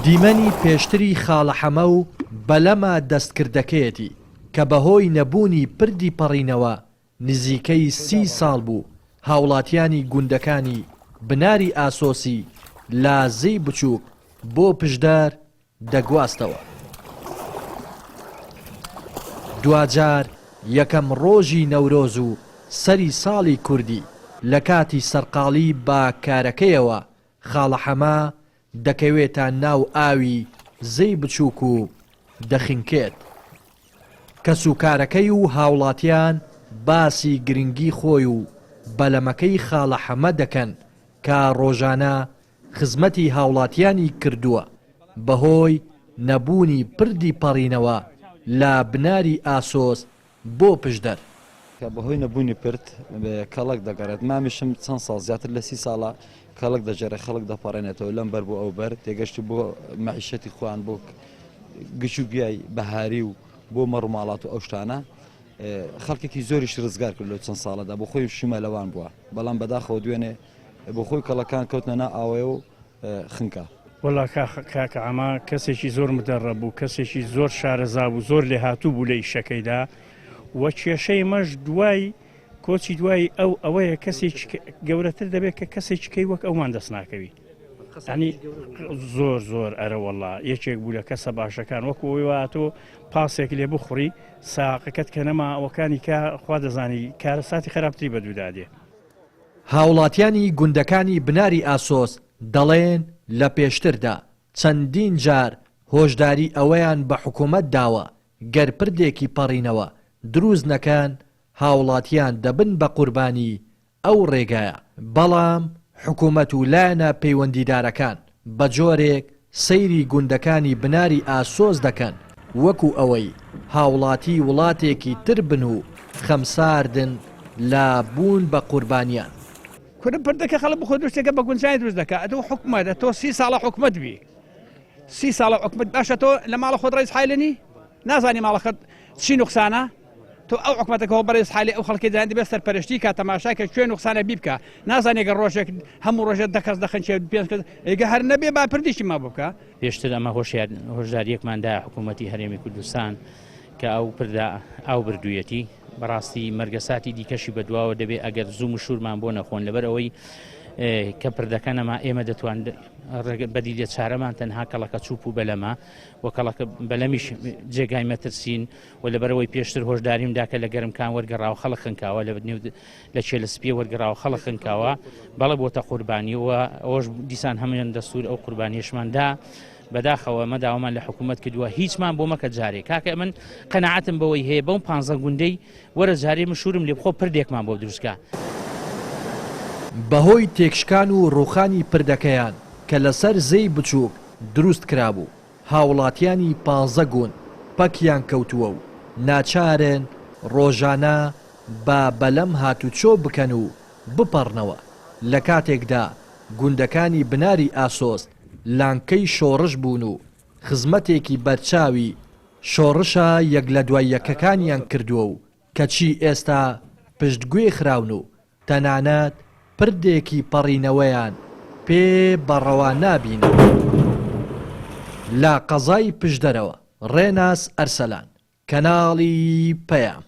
دیمەنی پێشتری خاڵەحەمە و بەلەمە دەستکردەکەیەتی کە بەهۆی نەبوونی پردی پەڕینەوە نزیکەی 30 ساڵ بوو هاوڵاتیانی گوندەکانی بناری ئاسۆسی لازەی بچووک بۆ پشدار دەگواستەوە. دوجار یەکەم ڕۆژی نەورۆز و سەری ساڵی کوردی لە کاتی سەرقاڵی با کارەکەیەوە خاڵەحەمە دەکەوێتە ناو ئاوی زەی بچووک و دەخینکێت. کەسوکارەکەی و هاوڵاتیان باسی گرنگی خۆی و بەلەمەکەی خاڵەحەمە دەکەن کە ڕۆژانە خزمەتی هاوڵاتیانی کردووە بەهۆی نەبوونی پردی پەڕینەوە لە بناری ئاسۆس بۆ پشدەر. بەهۆی نەبوونی پرد کەڵک دەگەڕێت. مامیشم چەند ساڵ زیاتر لە 30 ساڵە کەڵک دەجێڕێ، خەڵک دەپەڕێنێتەوە لەم بەر بۆ ئەو بەر تێگەشتی بۆ مەعیشەتی خۆیان بۆ گشتوگیای بەهاری و بۆ مەڕووماڵات و ئەو شتانە. خەڵکێکی زۆریش ڕزگار کرد لە چەند ساڵەدا بۆ خۆی شیمەلەوان بووە، بەڵام بەداخەوە دوێنێ بۆ خۆی کەڵەکان کەوتنە نا ئاوێ و خنکە. وەڵا کاکە ئەما کەسێکی زۆر مدەڕە بوو، کەسێکی زۆر شارەزا بوو، زۆر لێ هاتوو بوو لە ئیشەکەیدا وە کێشەی مەش دوای کۆچی دوای ئەوەیە کەسێک گەورەتر دەبێت کە کەسێکی کەی وەک ئەومان دەست ناکەوی. ینی زۆر ئەرە وەڵا یەکێک بوو لە کەسە باشەکان وەکو ئەوەی واتۆ پاسێک لێ بخوڕی ساقەکەت کە نەما ئەوەکانی کا خوا دەزانی کارە ساتی خراپتری بەدوودادێ. هاوڵاتیانی گوندەکانی بناری ئاسۆس دەڵێن لە پێشتردا چەندین جار هۆشداری ئەوەیان بە حکوومەت داوە گەر پردێکی پەڕینەوە دروست نەکەن هاوڵاتیان دەبن بە قوربانی ئەو ڕێگایە، بەڵام حکوومەت و لایەنە پەیوەندیدارەکان بە جۆرێک سەیری گوندەکانی بناری ئاسۆس دەکەن وەکو ئەوەی هاوڵاتی وڵاتێکی تر بن و خەمساردن لە بوون بە قوربانیان. کورد پردەکە خەڵک بخۆ دروستێکە بە گونجای دروست دەکات. ئەتۆ حکومەتە تۆ 30 ساڵە حکومەت بی 30 ساڵە حکومەت باشە تۆ لە ماڵە خۆت ڕێز حایلنی نازانی ماڵەکەت چی نوقسانە تۆ ئەو حکومەتەکەەوە بەڕێز حالی ئەو خەڵکی دەیان دەبێت سەرپەرشتی کە تەماشا کە کوێ نوقسانە بی بکە نازانێگە ڕۆژێک هەموو ڕۆژێت دەکەس دەخەنچێت پێ ئەگە هەر نەبێ با پردیشی ما بکە. پێشتر ئەمە هۆشداریەکماندا حکوومەتی هەرێمی کوردستان کە ئەو پردا ئەو بردوویەتی بەڕاستی مەرگەساتی دیکەشی بەدواوە دەبێت ئەگەر زوم و شوورمان بۆ نەخۆن لەبەر ئەوەی کە پردەکەنەما ئێمە دەتوان بەدیلێت چارەمان تەنها کەڵەکە چوپ و بەلەمە و کەڵەکە بەلەمیش جێگای مەترسین و لەبەرەوەی پێشتر هۆشداریمدا کە لە گەرمکان وەرگەڕاو خەڵک خنکاوە لە چێلەسپیە وەرگەڕاو خەڵک خنکاوە بەڵە بۆتە قوربانی و ئەوەش دیسان هەمان دەستور ئەو قوربانیشماندا بەداخەوە مەداوەمان لە حکوومەت کردووە هیچمان بۆ مەکە جارێک کاکە من قەنەعەتم بەوەی هەیە بەو 15 گوندەی وەرە جارێ مشورم لێ بخۆ پردێکمان بۆ دروستکە. بەهۆی تێکشکان و ڕوخانی پردەکەیان کە لەسەر زەی بچووک دروست کرابوو هاوڵاتیانی 15 گوند پەکیان کەوتووە و ناچارن ڕۆژانە بە بەلەم هاتوچۆ بکەن و بپەڕنەوە لە کاتێکدا گوندەکانی بناری ئاسۆس لانکەی شۆڕش بوون و خزمەتێکی بەرچاوی شۆڕشە یەک لە دوای یەکەکانیان کردووە و کەچی ئێستا پشتگوێ خراون و تەنانەت پردێکی پەڕینەوەیان پێ بەڕەوا نابینە. لە قەزای پشدەرەوە ڕێناس ئەرسەلان کەناڵی پەیام.